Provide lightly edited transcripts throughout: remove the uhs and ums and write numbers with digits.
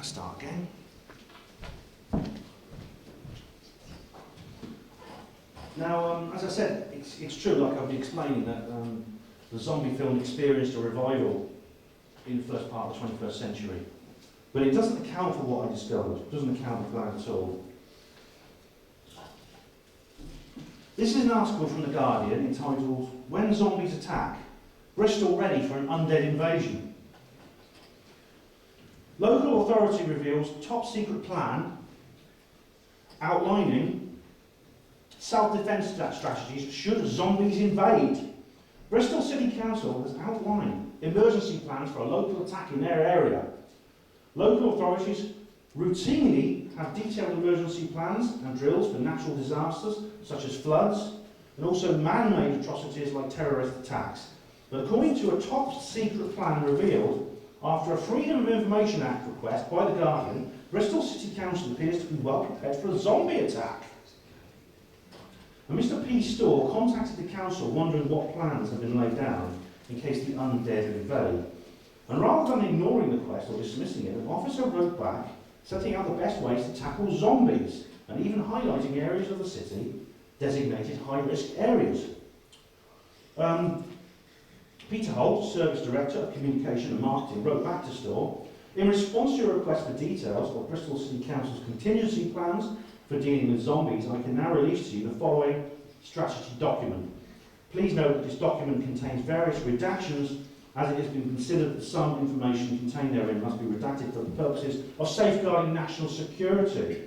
start again. Now, as I said, it's true, like I've been explaining, that the zombie film experienced a revival in the first part of the 21st century. But it doesn't account for what I discovered. It doesn't account for that at all. This is an article from The Guardian entitled, "When Zombies Attack, Bristol Ready for an Undead Invasion." Local authority reveals top secret plan outlining self-defence strategies should zombies invade. Bristol City Council has outlined emergency plans for a local attack in their area. Local authorities routinely have detailed emergency plans and drills for natural disasters such as floods and also man-made atrocities like terrorist attacks. But according to a top secret plan revealed after a Freedom of Information Act request by The Guardian, Bristol City Council appears to be well prepared for a zombie attack. And Mr. P. Storr contacted the council wondering what plans had been laid down in case the undead invade. And rather than ignoring the request or dismissing it, an officer wrote back setting out the best ways to tackle zombies and even highlighting areas of the city designated high-risk areas. Peter Holt, Service Director of Communication and Marketing, wrote back to Storr, "In response to your request for details of Bristol City Council's contingency plans for dealing with zombies, I can now release to you the following strategy document. Please note that this document contains various redactions as it has been considered that some information contained therein must be redacted for the purposes of safeguarding national security."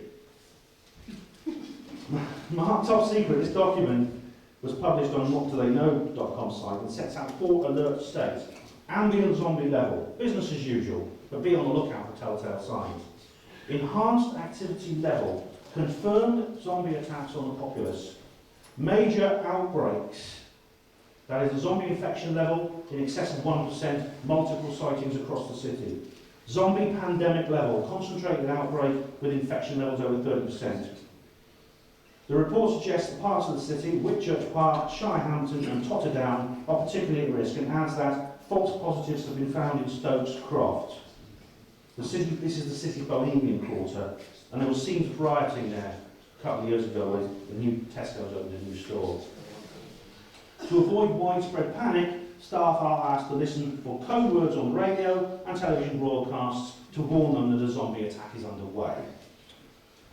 Marked top secret, this document was published on whatdotheyknow.com site and sets out 4 alert states. Ambient zombie level, business as usual, but be on the lookout for telltale signs. Enhanced activity level, confirmed zombie attacks on the populace. Major outbreaks, that is a zombie infection level in excess of 1%, multiple sightings across the city. Zombie pandemic level, concentrated outbreak with infection levels over 30%. The report suggests that parts of the city, Whitchurch Park, Shirehampton and Totterdown, are particularly at risk, and adds that false positives have been found in Stokes Croft. This is the city's Bohemian quarter, and there was scenes of rioting there a couple of years ago when the new Tesco's opened a new store. To avoid widespread panic, staff are asked to listen for code words on the radio and television broadcasts to warn them that a zombie attack is underway.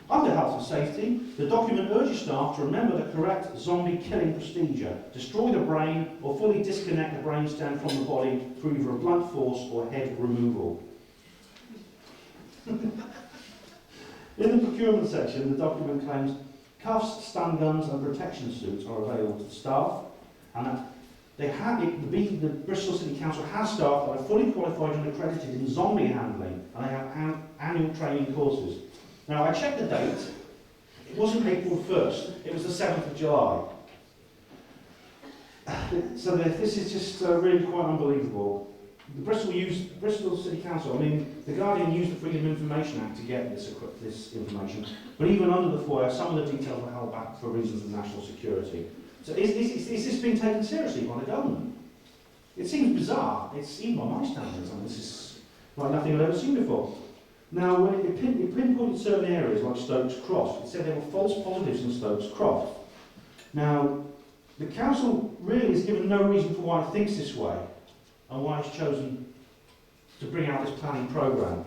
Under health and safety, the document urges staff to remember the correct zombie killing procedure, destroy the brain or fully disconnect the brainstem from the body through either a blunt force or head removal. In the procurement section, the document claims cuffs, stun guns and protection suits are available to the staff, and that the Bristol City Council has staff that are fully qualified and accredited in zombie handling, and they have annual training courses. Now, I checked the date. It wasn't April 1st, it was the 7th of July. So this is just really quite unbelievable. The Bristol City Council, I mean, The Guardian used the Freedom of Information Act to get this information, but even under the FOIA, some of the details were held back for reasons of national security. So is this being taken seriously by the government? It seems bizarre. It's even by my standards, and this is like nothing I've ever seen before. Now, when it pinpointed certain areas like Stokes Croft, it said there were false positives in Stokes Croft. Now, the council really has given no reason for why it thinks this way and why it's chosen to bring out this planning programme.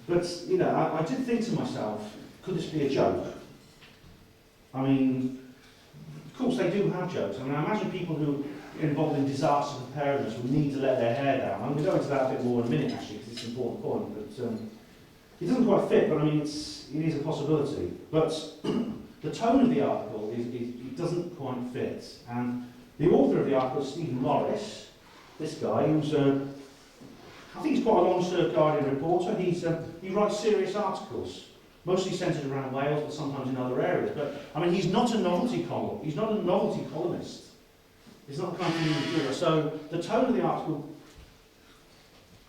But, you know, I did think to myself, could this be a joke? I mean, of course they do have jokes. I mean, I imagine people who are involved in disaster preparedness will need to let their hair down. I'm going to go into that a bit more in a minute, actually, because it's an important point. But it doesn't quite fit, but I mean, it is a possibility. But the tone of the article, it doesn't quite fit. And the author of the article is Stephen Morris, this guy, who's, I think he's quite a long-served Guardian reporter. He writes serious articles, mostly centred around Wales, but sometimes in other areas. But, I mean, he's not a novelty column. He's not a novelty columnist. He's not the kind of thing you do. So, the tone of the article,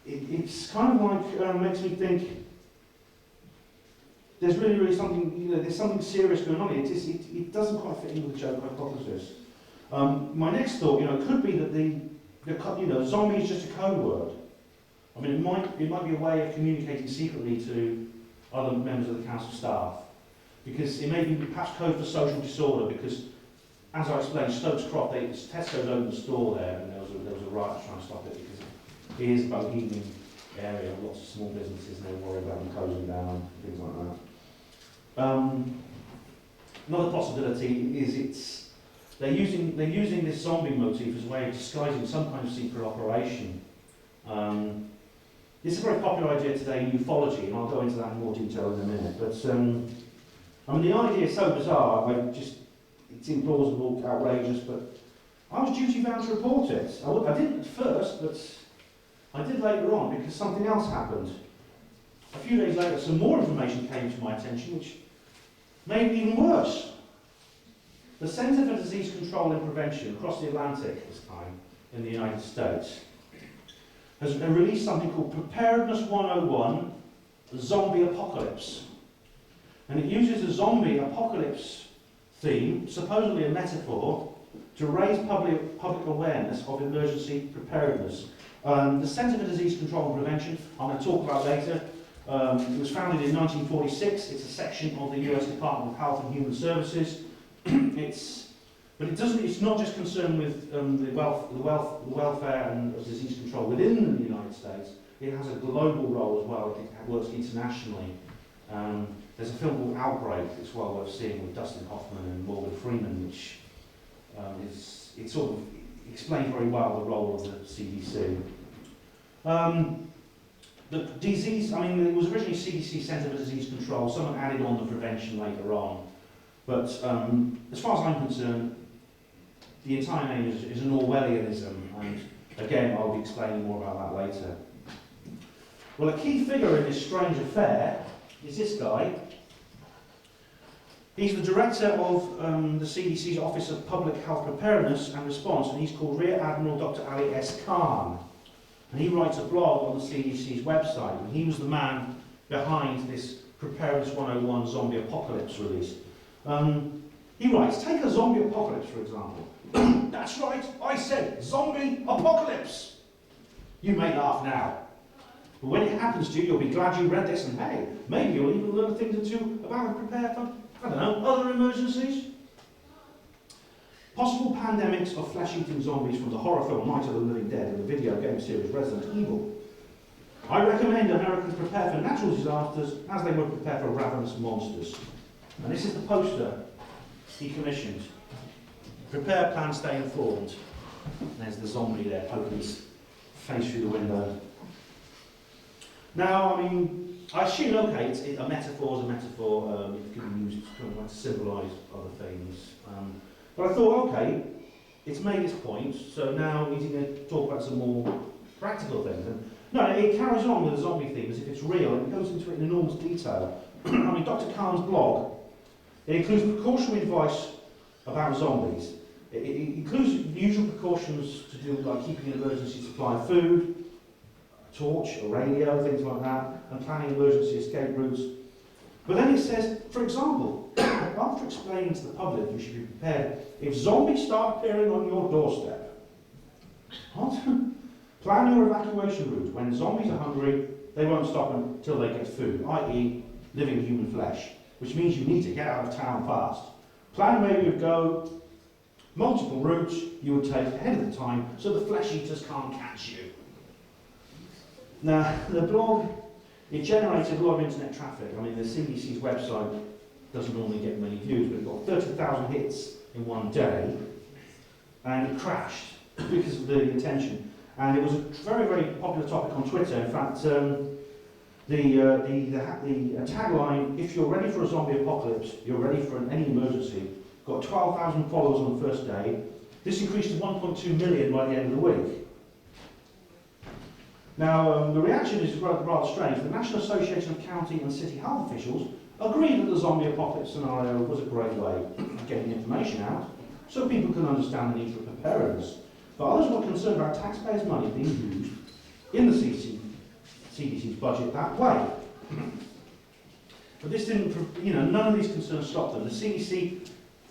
it's kind of like, makes me think, there's really something, you know, there's something serious going on here. It doesn't quite fit in with the joke hypothesis. My next thought, you know, could be that the zombie is just a code word. I mean, it might be a way of communicating secretly to other members of the council staff, because it may be perhaps code for social disorder, because, as I explained, Stokes Croft, Tesco's owned the store there, and there was a riot trying to stop it, because it is a bohemian area, lots of small businesses, and they worry about them closing down, things like that. Another possibility is they're using this zombie motif as a way of disguising some kind of secret operation. This is a very popular idea today in ufology, and I'll go into that in more detail in a minute. But I mean, the idea is so bizarre, it's implausible, outrageous. But I was duty bound to report it. I didn't at first, but I did later on, because something else happened. A few days later, some more information came to my attention, which made it even worse. The Centre for Disease Control and Prevention across the Atlantic this time in the United States has released something called Preparedness 101, the Zombie Apocalypse. And it uses the zombie apocalypse theme, supposedly a metaphor, to raise public awareness of emergency preparedness. The Centre for Disease Control and Prevention, I'm going to talk about later. It was founded in 1946. It's a section of the US Department of Health and Human Services. It's not just concerned with the welfare and disease control within the United States. It has a global role as well. It works internationally. There's a film called Outbreak that's well worth seeing with Dustin Hoffman and Morgan Freeman, which it sort of explains very well the role of the CDC. The disease, I mean, it was originally CDC Centre for Disease Control. Someone added on the prevention later on. But as far as I'm concerned, the entire name is an Orwellianism, and again, I'll be explaining more about that later. Well, a key figure in this strange affair is this guy. He's the director of the CDC's Office of Public Health Preparedness and Response, and he's called Rear Admiral Dr. Ali S. Khan. And he writes a blog on the CDC's website, and he was the man behind this Preparedness 101 Zombie Apocalypse release. He writes, take a zombie apocalypse, for example. That's right, I said zombie apocalypse. You may laugh now, but when it happens to you, you'll be glad you read this, and hey, maybe you'll even learn a thing or two about and prepare for, I don't know, other emergencies. Possible pandemics of flesh-eating zombies from the horror film Night of the Living Dead and the video game series Resident Evil. I recommend Americans prepare for natural disasters as they would prepare for ravenous monsters. And this is the poster he commissioned. Prepare, plan, stay informed. And there's the zombie there poking his face through the window. Now, I mean, I assume, okay, a metaphor is a metaphor. It can be used to symbolise other things. But I thought, okay, it's made its point, so now he's going to talk about some more practical things. And no, it carries on with the zombie theme as if it's real, and it goes into it in enormous detail. I mean, Dr. Khan's blog, it includes precautionary advice about zombies. It includes the usual precautions to do with like keeping an emergency supply of food, a torch, a radio, things like that, and planning emergency escape routes. But then it says, for example, after explaining to the public you should be prepared if zombies start appearing on your doorstep. What? Plan your evacuation route. When zombies are hungry, they won't stop until they get food, i.e. living human flesh, which means you need to get out of town fast. Plan where you would go, multiple routes you would take ahead of the time so the flesh eaters can't catch you. Now, the blog, it generated a lot of internet traffic. I mean, the CDC's website doesn't normally get many views, but it got 30,000 hits in one day, and it crashed because of the attention. And it was a very, very popular topic on Twitter. In fact, the tagline, if you're ready for a zombie apocalypse, you're ready for any emergency, got 12,000 followers on the first day. This increased to 1.2 million by the end of the week. Now, the reaction is rather strange. The National Association of County and City Health Officials agreed that the zombie apocalypse scenario was a great way of getting information out, so people can understand the need for preparedness. But others were concerned about taxpayers' money being used in the CDC's budget that way. But this didn't, none of these concerns stopped them. The CDC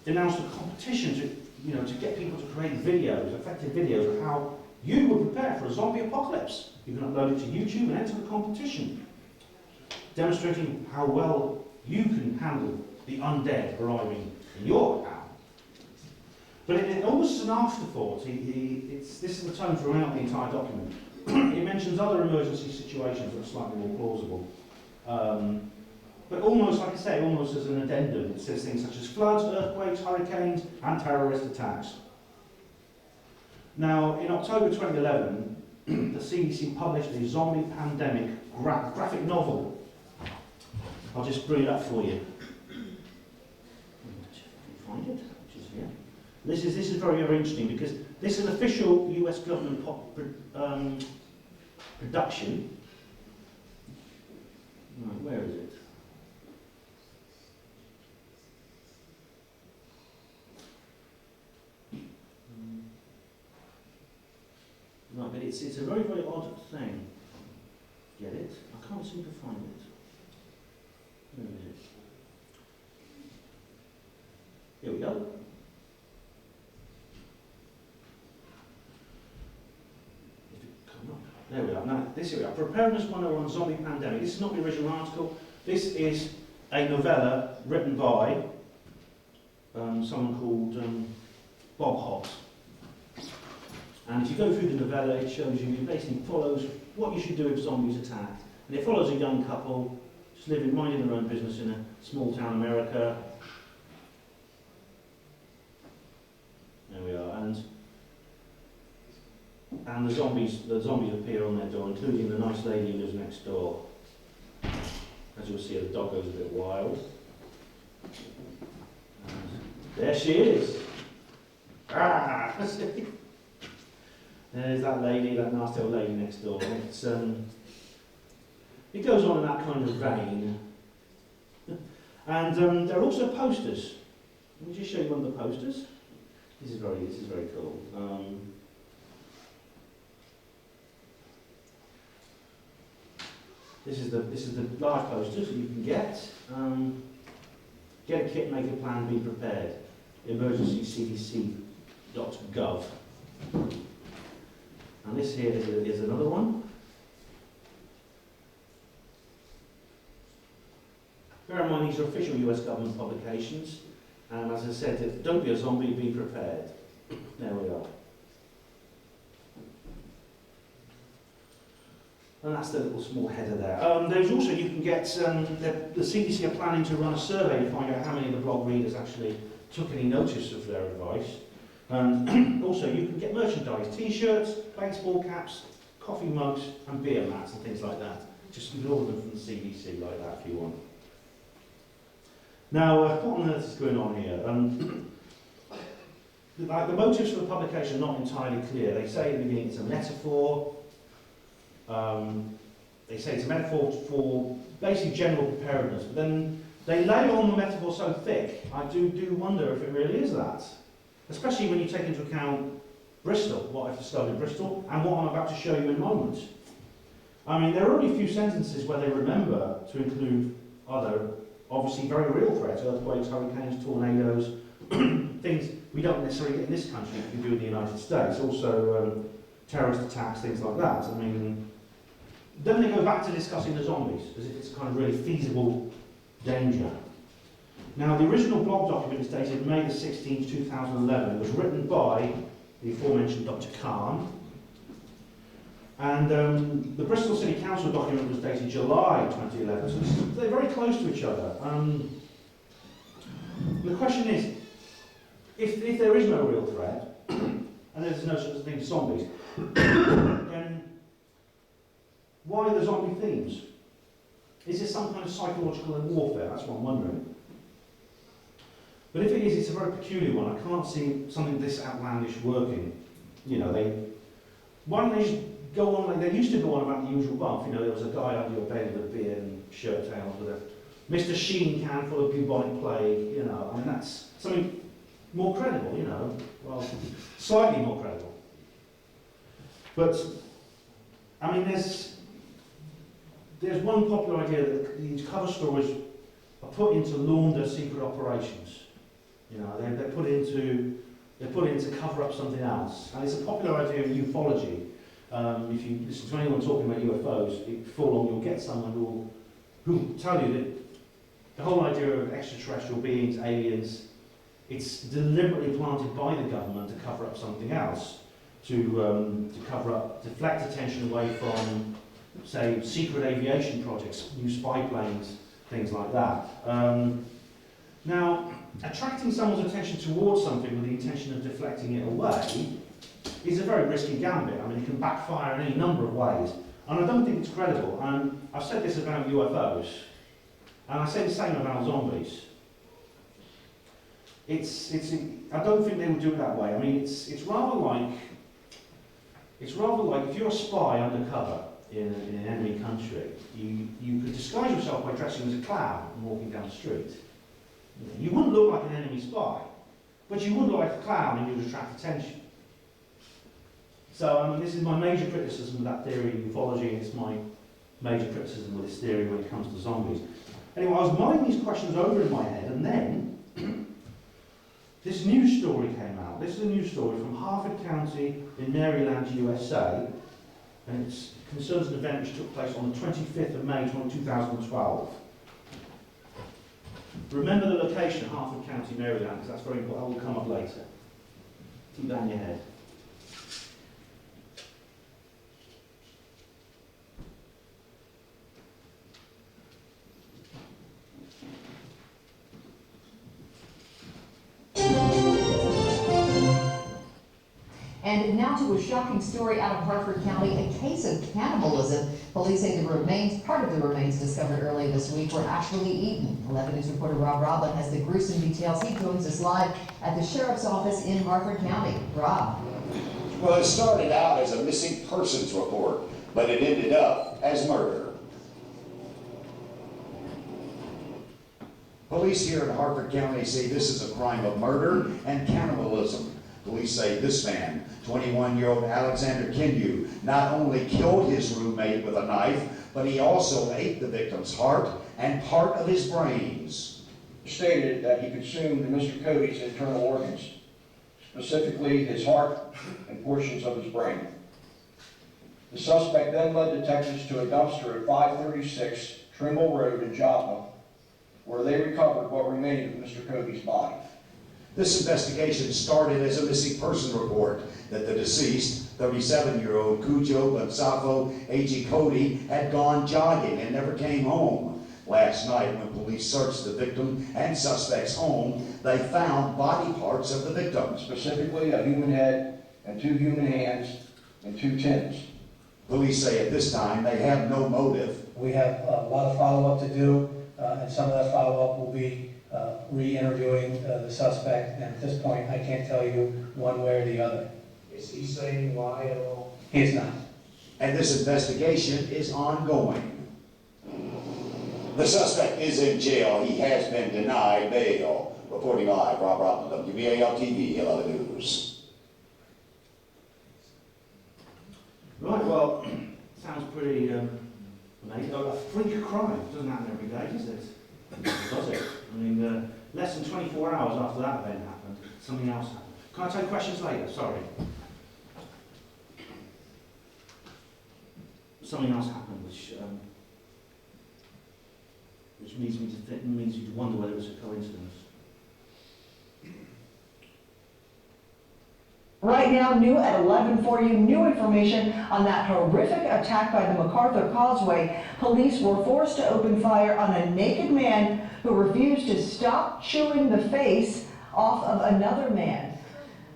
announced a competition to get people to create videos, effective videos of how you would prepare for a zombie apocalypse. You can upload it to YouTube and enter the competition, demonstrating how well you can handle the undead arriving in your town. But it almost is an afterthought. This is the tone throughout the entire document. It mentions other emergency situations that are slightly more plausible. But almost, like I say, almost as an addendum, it says things such as floods, earthquakes, hurricanes, and terrorist attacks. Now, in October 2011, the CDC published a zombie pandemic graphic novel. I'll just bring it up for you. Find it, which is here. This is very, very interesting because this is an official US government production. Right, where is it? Right, but it's a very, very odd thing. Get it? I can't seem to find it. Where is it? Here we go. There we are. Now, here we are. Preparedness 101 Zombie Pandemic. This is not the original article. This is a novella written by someone called Bob Hobbs. And if you go through the novella, it shows you, it basically follows what you should do if zombies attack. And it follows a young couple just living, minding their own business in a small town America. There we are. And the zombies appear on their door, including the nice lady who lives next door. As you'll see, the dog goes a bit wild. And there she is. Ah! There's that lady, that nasty old lady next door. It's, it goes on in that kind of vein. And there are also posters. Let me just show you one of the posters. This is very cool. This is the large posters that you can get. Get a kit, make a plan, be prepared. emergencycdc.gov. And this here is another one. Bear in mind, these are official US government publications. And as I said, don't be a zombie, be prepared. There we are. And that's the little small header there. There's also, you can get, the CDC are planning to run a survey to find out how many of the blog readers actually took any notice of their advice. And also, you can get merchandise, t-shirts, baseball caps, coffee mugs, and beer mats and things like that. Just order them from the CDC like that if you want. Now, what on earth is going on here? The motives for the publication are not entirely clear. They say at the beginning it's a metaphor. They say it's a metaphor for basically general preparedness, but then they lay on the metaphor so thick, I do wonder if it really is that. Especially when you take into account Bristol, what I've discovered in Bristol, and what I'm about to show you in a moment. I mean, there are only a few sentences where they remember to include other, obviously very real threats, earthquakes, hurricanes, tornadoes, things we don't necessarily get in this country, but we do in the United States. Also, terrorist attacks, things like that. I mean, then they go back to discussing the zombies, as if it's a kind of really feasible danger. Now, the original blog document is dated May the 16th, 2011. It was written by the aforementioned Dr. Khan. And the Bristol City Council document was dated July 2011. So they're very close to each other. The question is, if there is no real threat, and there's no such thing as zombies, then why the zombie themes? Is this some kind of psychological warfare? That's what I'm wondering. But if it is, it's a very peculiar one. I can't see something this outlandish working. You know, why don't they just go on like they used to go on about the usual bump? You know, there was a guy under your bed with a beard and shirt tails with a Mr. Sheen can full of bubonic plague. You know, I mean that's something more credible. You know, well, slightly more credible. But I mean, there's one popular idea that these cover stories are put into launder secret operations. You know, they're put in to cover up something else, and it's a popular idea in ufology. if you listen to anyone talking about UFOs, before long you'll get someone who'll tell you that the whole idea of extraterrestrial beings, aliens, it's deliberately planted by the government to cover up something else, to deflect attention away from, say, secret aviation projects, new spy planes, things like that. Now, attracting someone's attention towards something with the intention of deflecting it away is a very risky gambit. I mean, it can backfire in any number of ways. And I don't think it's credible. And I've said this about UFOs, and I say the same about zombies. I don't think they would do it that way. I mean, it's rather like if you're a spy undercover in an enemy country, you could disguise yourself by dressing as a clown and walking down the street. You wouldn't look like an enemy spy, but you would look like a clown and you'd attract attention. So this is my major criticism of that theory in ufology, and it's my major criticism of this theory when it comes to zombies. Anyway, I was mulling these questions over in my head, and then this news story came out. This is a news story from Harford County in Maryland, USA, and it concerns an event which took place on the 25th of May 2012. Remember the location, Harford County, Maryland, because that's very important. That will come up later. Keep that in your head. And now to a shocking story out of Harford County, a case of cannibalism. Police say part of the remains discovered earlier this week were actually eaten. 11 News reporter Rob Roblin has the gruesome details. He joins us live at the Sheriff's Office in Harford County. Rob. Well, it started out as a missing persons report, but it ended up as murder. Police here in Harford County say this is a crime of murder and cannibalism. Police say this man, 21-year-old Alexander Kenyu, not only killed his roommate with a knife, but he also ate the victim's heart and part of his brains. Stated that he consumed Mr. Cody's internal organs, specifically his heart and portions of his brain. The suspect then led detectives to a dumpster at 536 Trimble Road in Joplin, where they recovered what remained of Mr. Cody's body. This investigation started as a missing person report that the deceased, 37-year-old Cujo Bansafo A.G. Cody, had gone jogging and never came home. Last night, when police searched the victim and suspect's home, they found body parts of the victim. Specifically, a human head and 2 human hands and 2 tins. Police say at this time they have no motive. We have a lot of follow-up to do, and some of that follow-up will be re-interviewing the suspect, and at this point I can't tell you one way or the other. Is he saying why at all? He is not. And this investigation is ongoing. The suspect is in jail. He has been denied bail. Reporting live, Rob Roblin, WBAL-TV, 11 News. Right, well, sounds pretty amazing. A freak crime. Doesn't happen every day, does it? Does it? I mean, less than 24 hours after that event happened, something else happened. Can I take questions later? Sorry. Something else happened, which leads me to wonder whether it's a coincidence. Right now, new at 11 for you, new information on that horrific attack by the MacArthur Causeway. Police were forced to open fire on a naked man who refused to stop chewing the face off of another man.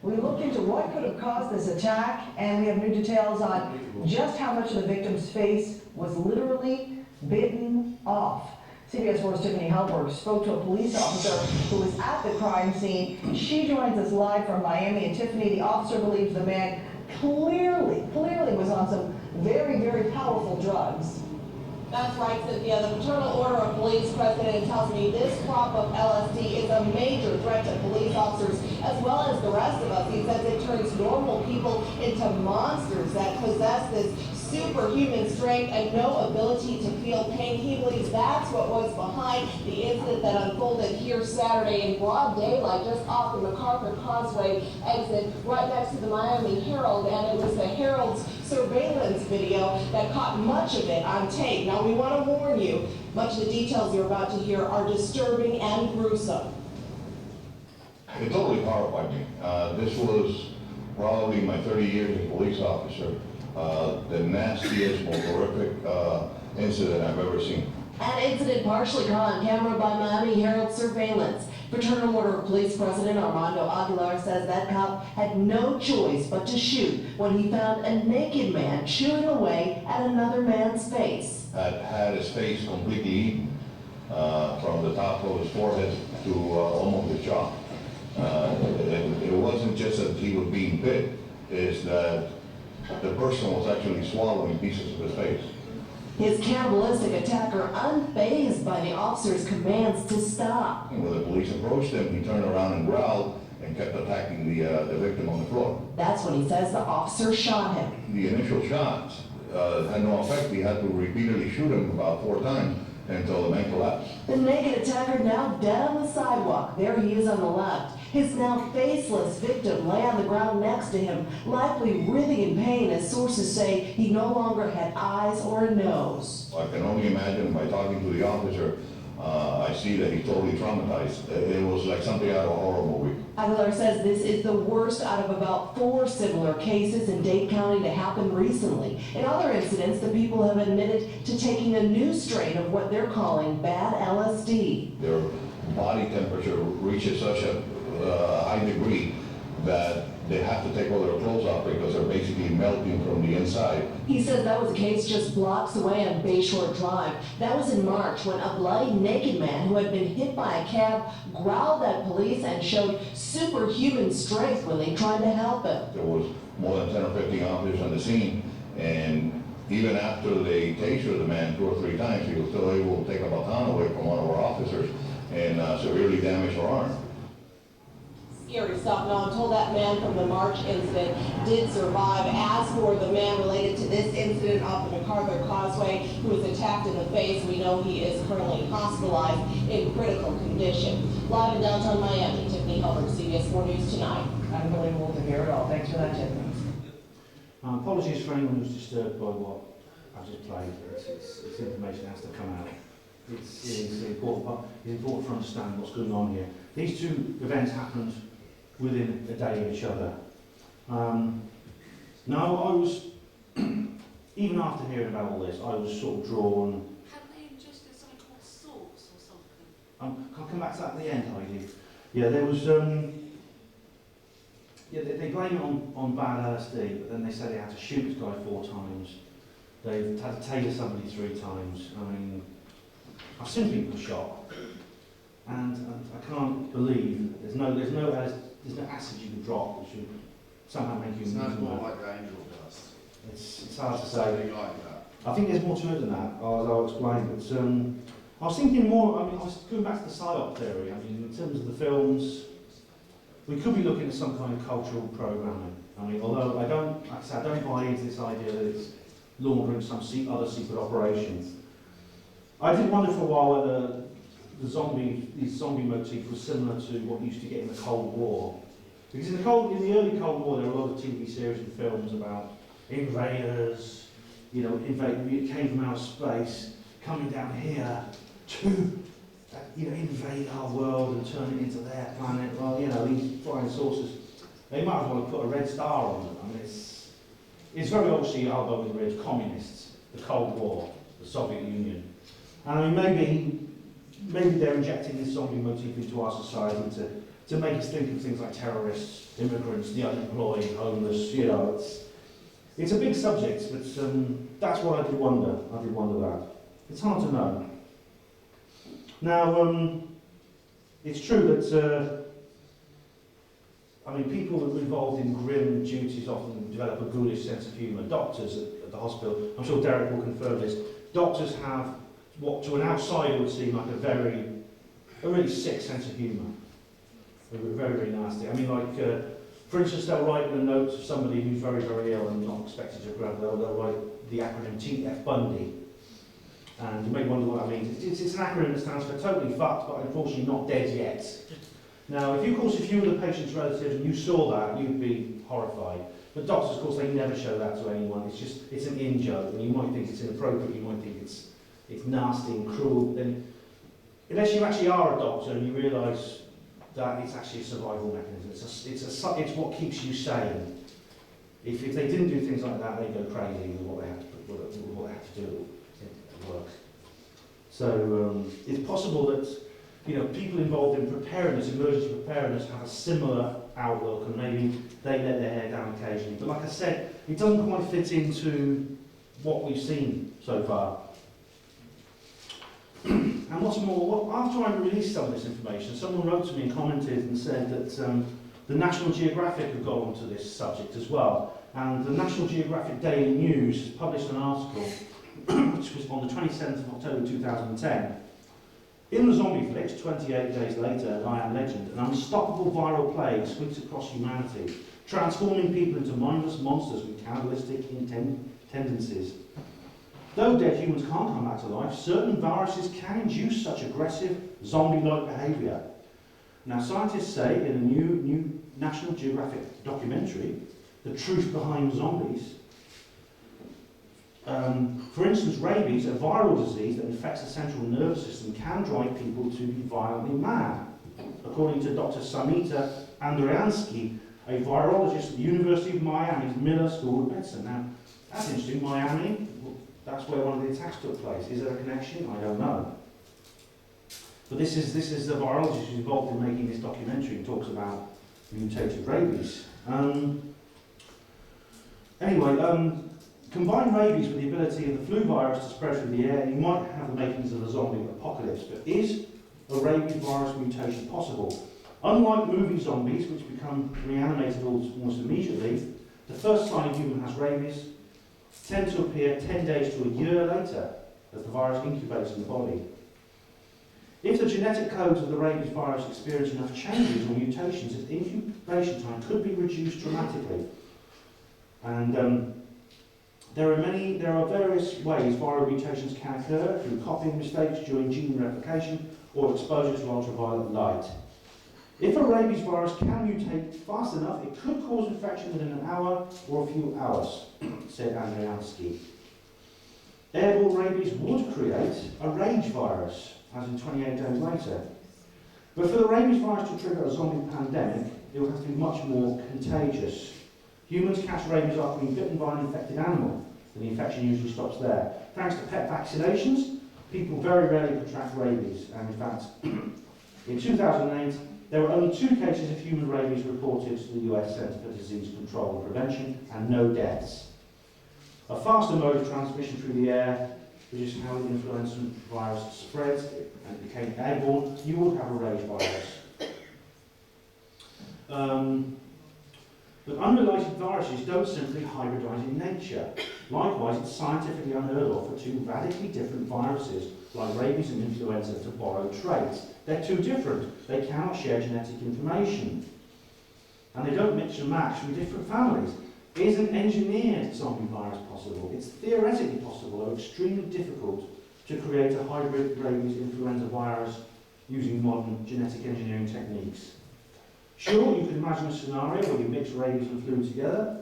We looked into what could have caused this attack, and we have new details on just how much of the victim's face was literally bitten off. CBS 4's Tiffany Halberg spoke to a police officer who was at the crime scene. She joins us live from Miami. And Tiffany, the officer believes the man clearly was on some very, very powerful drugs. That's right, Cynthia. The Fraternal Order of Police president tells me this crop of LSD is a major threat to police officers as well as the rest of us. He says it turns normal people into monsters that possess this superhuman strength and no ability to feel pain. He believes that's what was behind the incident that unfolded here Saturday in broad daylight, just off the MacArthur Causeway exit, right next to the Miami Herald, and it was the Herald's surveillance video that caught much of it on tape. Now, we want to warn you, much of the details you're about to hear are disturbing and gruesome. It totally horrified me. This was probably my 30 years as a police officer, the nastiest, most horrific incident I've ever seen. An incident partially caught on camera by Miami Herald surveillance. Fraternal Order of Police President Armando Aguilar says that cop had no choice but to shoot when he found a naked man chewing away at another man's face. Had his face completely eaten from the top of his forehead to almost his jaw. It wasn't just that he was being bit, it's that the person was actually swallowing pieces of his face. His cannibalistic attacker unfazed by the officer's commands to stop. When the police approached him, he turned around and growled and kept attacking the victim on the floor. That's when he says the officer shot him. The initial shots had no effect. He had to repeatedly shoot him about 4 times until the man collapsed. The naked attacker now dead on the sidewalk. There he is on the left. His now faceless victim lay on the ground next to him, likely writhing in pain as sources say he no longer had eyes or a nose. I can only imagine by talking to the officer, I see that he's totally traumatized. It was like something out of a horror movie. Aguilar says this is the worst out of about 4 similar cases in Dade County to happen recently. In other incidents, the people have admitted to taking a new strain of what they're calling bad LSD. Their body temperature reaches such a high degree that they have to take all their clothes off because they're basically melting from the inside. He says that was a case just blocks away on Bayshore Drive. That was in March when a bloody naked man who had been hit by a cab growled at police and showed superhuman strength when they tried to help him. There was more than 10 or 15 officers on the scene, and even after they tasered the man 2 or 3 times, he was still able to take a baton away from one of our officers and severely damage her arm. Scary stuff. Now, I'm told that man from the March incident did survive. As for the man related to this incident off the MacArthur Causeway who was attacked in the face, we know he is currently hospitalized in critical condition. Live in downtown Miami, Tiffany Hubbard, CBS 4 News Tonight. Unbelievable to hear it all. Thanks for that, Tiffany. Apologies for anyone who's disturbed by what I've just played. It's information that has to come out. It's important to understand what's going on here. These 2 events happened within a day of each other. Now, I was, even after hearing about all this, I was sort of drawn. Hadn't they ingested something called salts or something? Can I come back to that at the end, Heidi? Yeah, there was, they blame it on bad LSD, but then they say they had to shoot this guy 4 times. They've had to taser somebody 3 times. I mean, I've seen people shot, and I can't believe there's no acid you can drop which would somehow make you. It sounds more like angel dust. It's hard to say. Something like that. I think there's more to it than that, as I'll explain. But I was thinking more. I mean, I was going back to the psyop theory. I mean, in terms of the films, we could be looking at some kind of cultural programming. I mean, although I don't buy into this idea that it's laundering some other secret operations. I did wonder for a while whether these zombie motif was similar to what you used to get in the Cold War. Because in the early Cold War, there were a lot of TV series and films about invaders, it came from outer space, coming down here to, invade our world and turn it into their planet. Well, these flying saucers, they might as well have put a red star on them. I mean, it's very obviously elbowing the ribs, communists, the Cold War, the Soviet Union. And I mean, maybe they're injecting this zombie motif into our society to make us think of things like terrorists, immigrants, the unemployed, homeless. It's a big subject, but that's what I did wonder. I did wonder that. It's hard to know. Now, it's true that people involved in grim duties often develop a ghoulish sense of humour. Doctors at the hospital, I'm sure Derek will confirm this. Doctors have what to an outsider would seem like a really sick sense of humour. Very, very nasty. I mean, like For instance, they'll write in a note of somebody who's very, very ill and not expected to grab, they'll write the acronym TF Bundy. And you may wonder what that means. It's an acronym that stands for totally fucked, but unfortunately not dead yet. Now, if you were the patient's relative and you saw that, you'd be horrified. But doctors, of course, they never show that to anyone. It's an in-joke, and you might think it's inappropriate, you might think it's nasty and cruel. Then, unless you actually are a doctor and you realise that it's actually a survival mechanism. It's what keeps you sane. If they didn't do things like that, they'd go crazy with what they have to do at work. So it's possible that people involved in preparedness, emergency preparedness, have a similar outlook, and maybe they let their hair down occasionally. But like I said, it doesn't quite fit into what we've seen so far. And what's more, after I released some of this information, someone wrote to me and commented and said that the National Geographic had got onto this subject as well. And the National Geographic Daily News has published an article, which was on the 27th of October 2010. In the zombie flicks, 28 days later, I Am Legend, an unstoppable viral plague sweeps across humanity, transforming people into mindless monsters with cannibalistic tendencies. Though dead humans can't come back to life, certain viruses can induce such aggressive, zombie-like behaviour. Now, scientists say in a new National Geographic documentary, The Truth Behind Zombies, for instance, rabies, a viral disease that infects the central nervous system, can drive people to be violently mad. According to Dr. Samita Andriansky, a virologist at the University of Miami's Miller School of Medicine. Now, that's interesting, Miami. That's where one of the attacks took place. Is there a connection? I don't know. But this is the virologist who's involved in making this documentary and talks about mutated rabies. Combine rabies with the ability of the flu virus to spread through the air, and you might have the makings of a zombie apocalypse. But is a rabies virus mutation possible? Unlike movie zombies, which become reanimated almost immediately, the first sign a human has rabies tend to appear 10 days to a year later as the virus incubates in the body. If the genetic codes of the rabies virus experience enough changes or mutations, its incubation time could be reduced dramatically. And there are various ways viral mutations can occur, through copying mistakes during gene replication or exposure to ultraviolet light. If a rabies virus can mutate fast enough, it could cause infection within an hour or a few hours, said Andriansky. Airborne rabies would create a rage virus, as in 28 days later. But for the rabies virus to trigger a zombie pandemic, it would have to be much more contagious. Humans catch rabies after being bitten by an infected animal, and the infection usually stops there. Thanks to pet vaccinations, people very rarely contract rabies, and in fact, in 2008, there were only 2 cases of human rabies reported to the US Centre for Disease Control and Prevention, and no deaths. A faster mode of transmission through the air, which is how the influenza virus spreads and became airborne, you would have a rage virus. But unrelated viruses don't simply hybridize in nature. Likewise, it's scientifically unheard of for 2 radically different viruses, like rabies and influenza, to borrow traits. They're too different. They cannot share genetic information. And they don't mix and match from different families. Is an engineered zombie virus possible? It's theoretically possible, though extremely difficult, to create a hybrid rabies influenza virus using modern genetic engineering techniques. Sure, you can imagine a scenario where you mix rabies and flu together,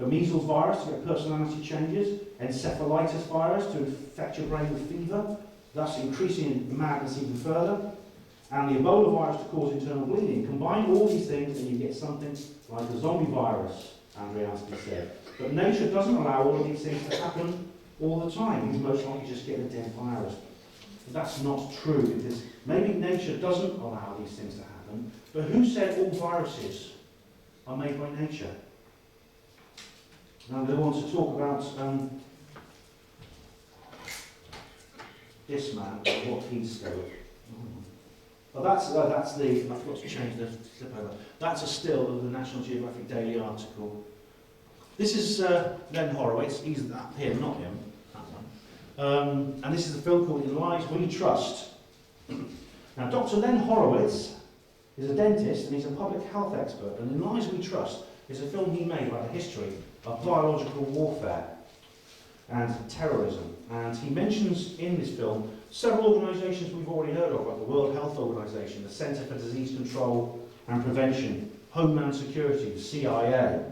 a measles virus to get personality changes, encephalitis virus to infect your brain with fever, thus increasing madness even further, and the Ebola virus to cause internal bleeding. Combine all these things and you get something like a zombie virus, Andriansky said. But nature doesn't allow all of these things to happen all the time. You most likely just get a dead virus. But that's not true, because maybe nature doesn't allow these things to happen, but who said all viruses are made by nature? Now they want to talk about this man, what he discovered. Well, that's the, I forgot to change the flip over. That's a still of the National Geographic Daily article. This is Len Horowitz, he's that him, not him. And this is a film called In Lies We Trust. Now, Dr. Len Horowitz is a dentist and he's a public health expert, and In Lies We Trust is a film he made about the history of biological warfare and terrorism. And he mentions in this film several organisations we've already heard of, like the World Health Organization, the Centre for Disease Control and Prevention, Homeland Security, the CIA.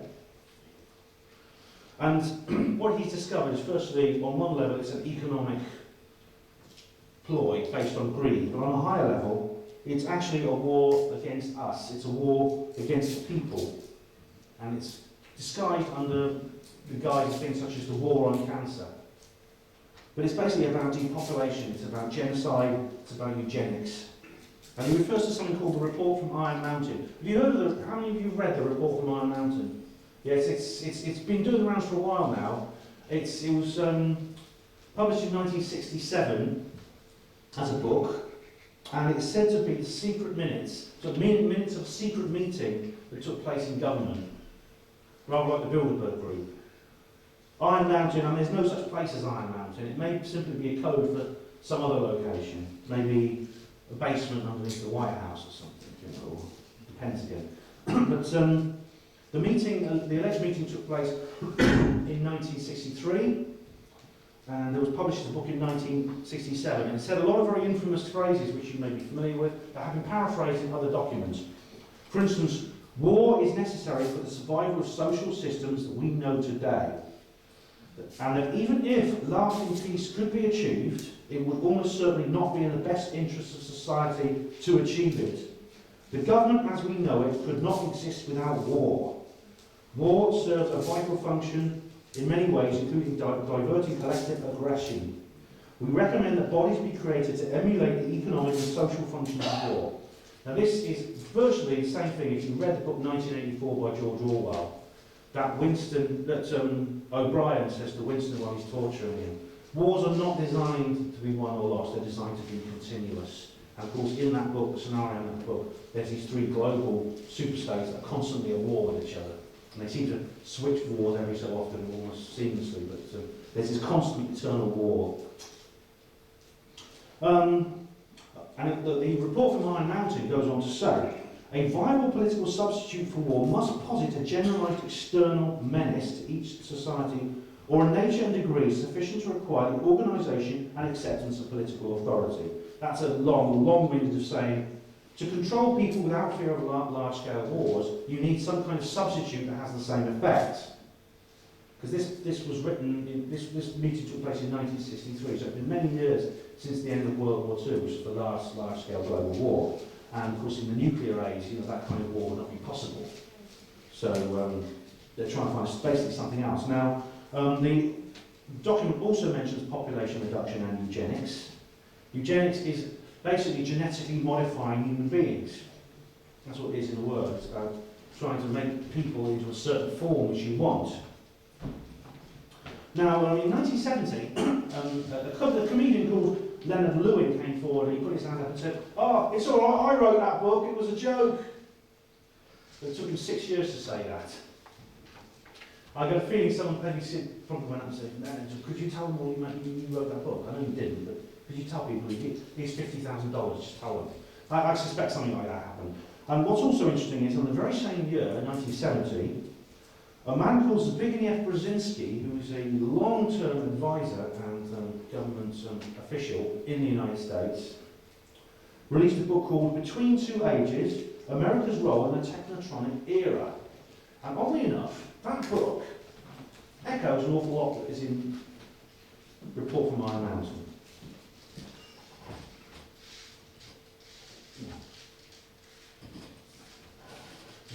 And what he's discovered is, firstly, on one level, it's an economic ploy based on greed, but on a higher level, it's actually a war against us. It's a war against the people, and it's disguised under the guise of things such as the war on cancer. But it's basically about depopulation, it's about genocide, it's about eugenics. And he refers to something called the Report from Iron Mountain. Have you heard of how many of you have read the Report from Iron Mountain? Yes, it's been doing the rounds for a while now. It was published in 1967 as a book, and it's said to be the secret minutes, so minutes of a secret meeting that took place in government, rather like the Bilderberg Group. Iron Mountain, and there's no such place as Iron Mountain. It may simply be a code for some other location, maybe a basement underneath the White House or something, you know, or the Pentagon. But the meeting, the alleged meeting took place in 1963, and it was published as a book in 1967. And it said a lot of very infamous phrases, which you may be familiar with, that have been paraphrased in other documents. For instance, war is necessary for the survival of social systems that we know today. And that even if lasting peace could be achieved, it would almost certainly not be in the best interests of society to achieve it. The government as we know it could not exist without war. War serves a vital function in many ways, including diverting collective aggression. We recommend that bodies be created to emulate the economic and social functions of war. Now this is virtually the same thing if you read the book 1984 by George Orwell. That O'Brien says to Winston while he's torturing him. Wars are not designed to be won or lost, they're designed to be continuous. And of course, in that book, the scenario in that book, there's these three global superstates that are constantly at war with each other. And they seem to switch wars every so often, almost seamlessly, but there's this constant eternal war. And the report from Iron Mountain goes on to say, a viable political substitute for war must posit a generalised external menace to each society or a nature and degree sufficient to require the organisation and acceptance of political authority. That's a long-winded of saying, to control people without fear of large-scale wars, you need some kind of substitute that has the same effect. Because this was written, this meeting took place in 1963, so it's been many years since the end of World War II, which was the last large-scale global war. And of course, in the nuclear age, that kind of war would not be possible. So they're trying to find basically something else. Now, the document also mentions population reduction and eugenics. Eugenics is basically genetically modifying human beings. That's what it is in the word. It's about trying to make people into a certain form which you want. Now, in 1970, a comedian called Leonard Lewin came forward and he put his hand up and said, "Oh, it's all right, I wrote that book, it was a joke." But it took him 6 years to say that. I got a feeling someone probably went up and said, "Could you tell them all you wrote that book?" I know you didn't, but could you tell people here's $50,000, just tell them. I suspect something like that happened. And what's also interesting is, in the very same year, 1970, a man called Zbigniew Brzezinski, who is a long-term advisor and government official in the United States, released a book called Between Two Ages, America's Role in the Technotronic Era. And oddly enough, that book echoes an awful lot that is in Report from Iron Mountain.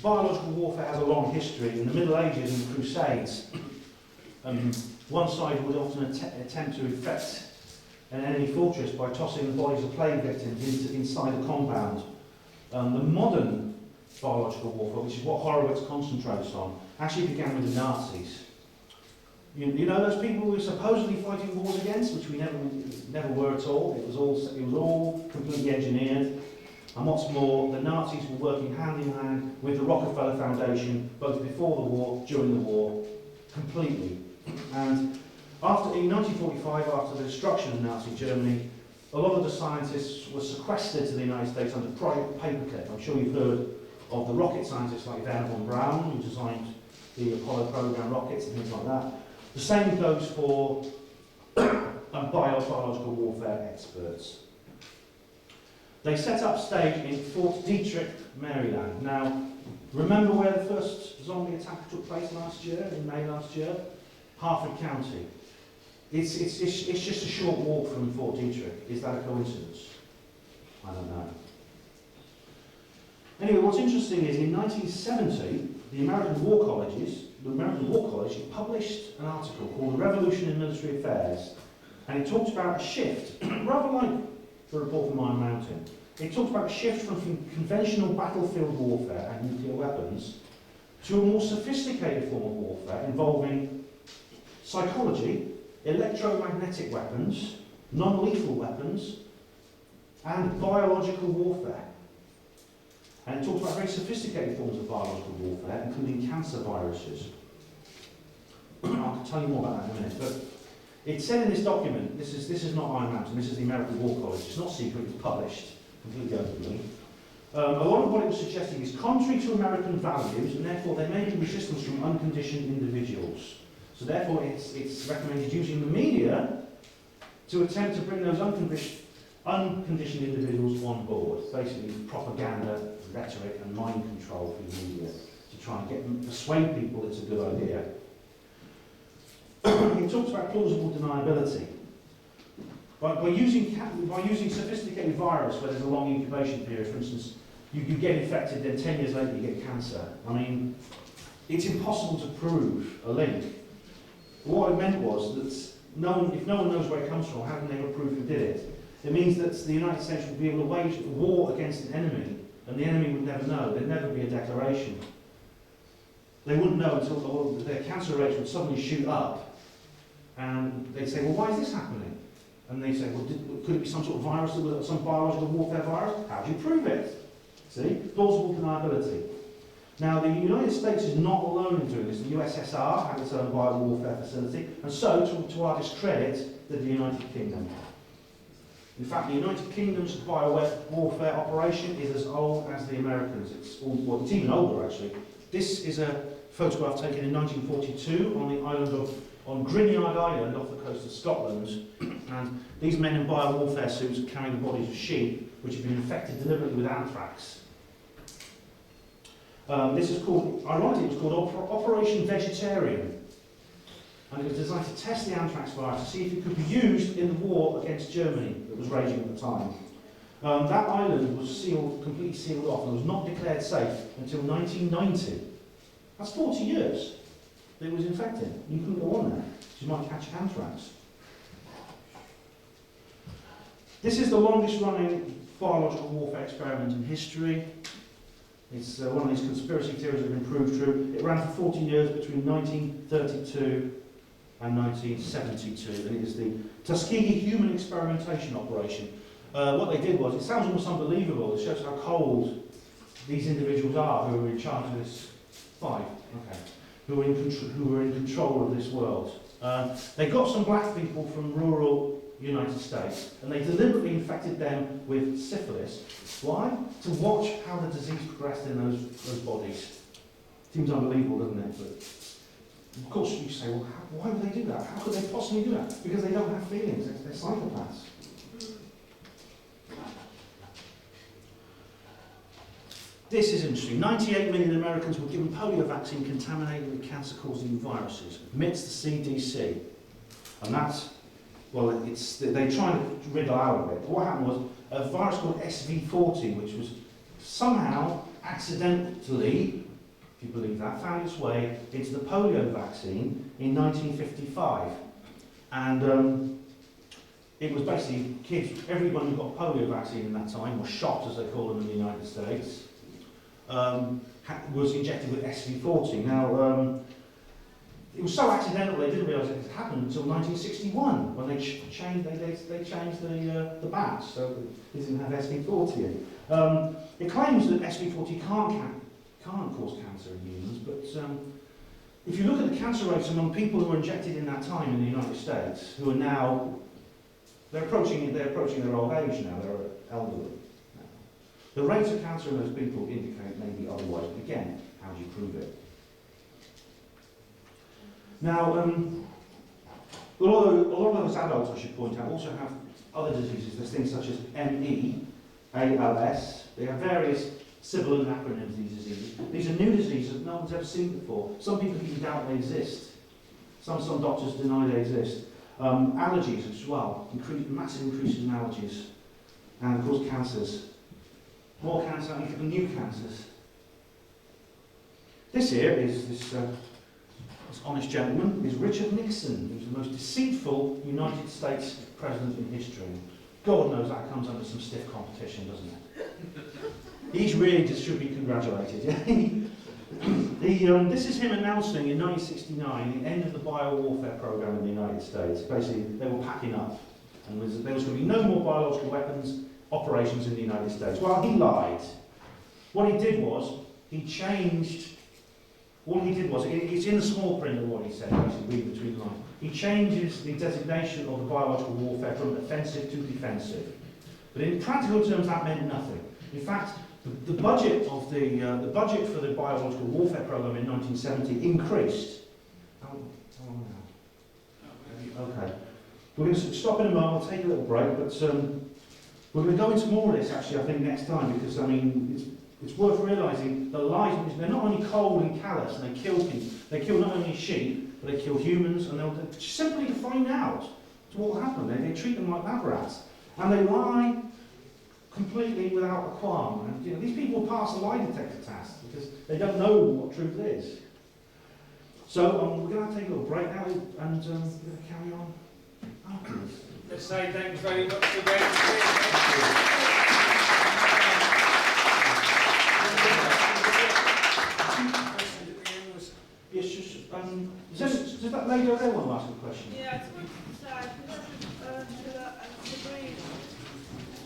Biological warfare has a long history. In the Middle Ages and Crusades, one side would often attempt to infect an enemy fortress by tossing the bodies of plague victims inside the compound. The modern biological warfare, which is what Horowitz concentrates on, actually began with the Nazis. You know those people we were supposedly fighting wars against, which we never were at all. It was all completely engineered. And what's more, the Nazis were working hand in hand with the Rockefeller Foundation, both before the war, during the war, completely. And in 1945, after the destruction of Nazi Germany, a lot of the scientists were sequestered to the United States under private paperclip. I'm sure you've heard of the rocket scientists like Werner von Braun, who designed the Apollo program rockets and things like that. The same goes for biological warfare experts. They set up stage in Fort Detrick, Maryland. Now, remember where the first zombie attack took place last year, in May last year? Harford County. It's just a short walk from Fort Detrick. Is that a coincidence? I don't know. Anyway, what's interesting is in 1970, the American War College published an article called The Revolution in Military Affairs, and it talks about a shift, rather like the report from Iron Mountain. It talks about a shift from conventional battlefield warfare and nuclear weapons to a more sophisticated form of warfare involving psychology, electromagnetic weapons, non-lethal weapons, and biological warfare. And it talks about very sophisticated forms of biological warfare, including cancer viruses. I'll tell you more about that in a minute. But it said in this document, this is not Iron Mountain, this is the American War College. It's not secret, it's published completely openly. A lot of what it was suggesting is contrary to American values, and therefore there may be resistance from unconditioned individuals. So therefore it's recommended using the media to attempt to bring those unconditioned individuals on board. Basically propaganda, rhetoric and mind control for the media to try and get them, persuade people it's a good idea. He talks about plausible deniability. By using sophisticated virus where there's a long incubation period, for instance, you get infected, then 10 years later you get cancer. I mean, it's impossible to prove a link. What it meant was that if no one knows where it comes from, how can they ever prove who did it? It means that the United States would be able to wage a war against an enemy, and the enemy would never know. There'd never be a declaration. They wouldn't know until their cancer rates would suddenly shoot up, and they'd say, well, why is this happening? And they say, well, could it be some sort of virus, some biological warfare virus? How do you prove it? See? Plausible deniability. Now, the United States is not alone in doing this. The USSR had its own biowarfare facility, and so, to our discredit, did the United Kingdom. In fact, the United Kingdom's biowarfare operation is as old as the Americans. It's even older, actually. This is a photograph taken in 1942 on Grignard Island off the coast of Scotland, and these men in biowarfare suits are carrying the bodies of sheep which have been infected deliberately with anthrax. This is called, ironically, it was called Operation Vegetarian, and it was designed to test the anthrax virus to see if it could be used in the war against Germany that was raging at the time. That island was completely sealed off and was not declared safe until 1990. That's 40 years. It was infected. You couldn't go on there. You might catch anthrax. This is the longest running biological warfare experiment in history. It's one of these conspiracy theories that have been proved true. It ran for 40 years between 1932 and 1972, and it is the Tuskegee Human Experimentation Operation. What they did was, it sounds almost unbelievable, it shows how cold these individuals are who are in charge of this who were in control of this world. They got some black people from rural United States, and they deliberately infected them with syphilis. Why? To watch how the disease progressed in those bodies. Seems unbelievable, doesn't it? But of course you say, well, why would they do that? How could they possibly do that? Because they don't have feelings, they're psychopaths. This is interesting. 98 million Americans were given polio vaccine contaminated with cancer-causing viruses, amidst the CDC. And that's, well, they're trying to wriggle out of it. What happened was a virus called SV40, which was somehow accidentally, if you believe that, found its way into the polio vaccine in 1955. And it was basically kids, everyone who got polio vaccine in that time, or shot as they call them in the United States, was injected with SV40. Now, it was so accidental they didn't realise it had happened until 1961 when they changed the batch, so it didn't have SV40 in. It claims that SV40 can't cause cancer in humans, but if you look at the cancer rates among people who were injected in that time in the United States, who are now They're approaching their old age now, they're elderly. The rates of cancer in those people indicate maybe otherwise, but again, how do you prove it? Now, a lot of those adults, I should point out, also have other diseases. There's things such as ME, ALS. They have various sibilant acronyms, these diseases. These are new diseases that no one's ever seen before. Some people even doubt they exist. Some doctors deny they exist. Allergies as well, massive increases in allergies, and of course cancers. More cancer, and new cancers. This here is this honest gentleman is Richard Nixon, who's the most deceitful United States president in history. God knows that comes under some stiff competition, doesn't it? He's really just should be congratulated. This is him announcing in 1969 the end of the biowarfare program in the United States. Basically, they were packing up, and there was going to be no more biological weapons operations in the United States. Well, he lied. What he did was, it's in the small print of what he said, basically, read between the lines. He changes the designation of the biological warfare from offensive to defensive. But in practical terms, that meant nothing. In fact, the budget for the biological warfare program in 1970 increased. How long now? Okay. We're going to stop in a moment, we'll take a little break, but we're going to go into more of this actually, I think, next time, because I mean, it's worth realising the lies, they're not only cold and callous, and they kill people. They kill not only sheep, but they kill humans, and they'll simply to find out what will happen. They treat them like lab rats, and they lie completely without a qualm. And you know, these people pass the lie detector test because they don't know what truth is. So we're going to take a little break now, and we're going to carry on afterwards. Let's say thanks very much again. Yes, just, does that lady over there want to ask a question? Yeah, I just wanted to say,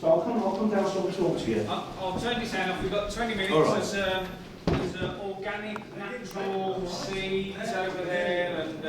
So I'll come down and talk to you. I'll turn this sound off. We've got 20 minutes. All right. There's organic, natural seeds over there, and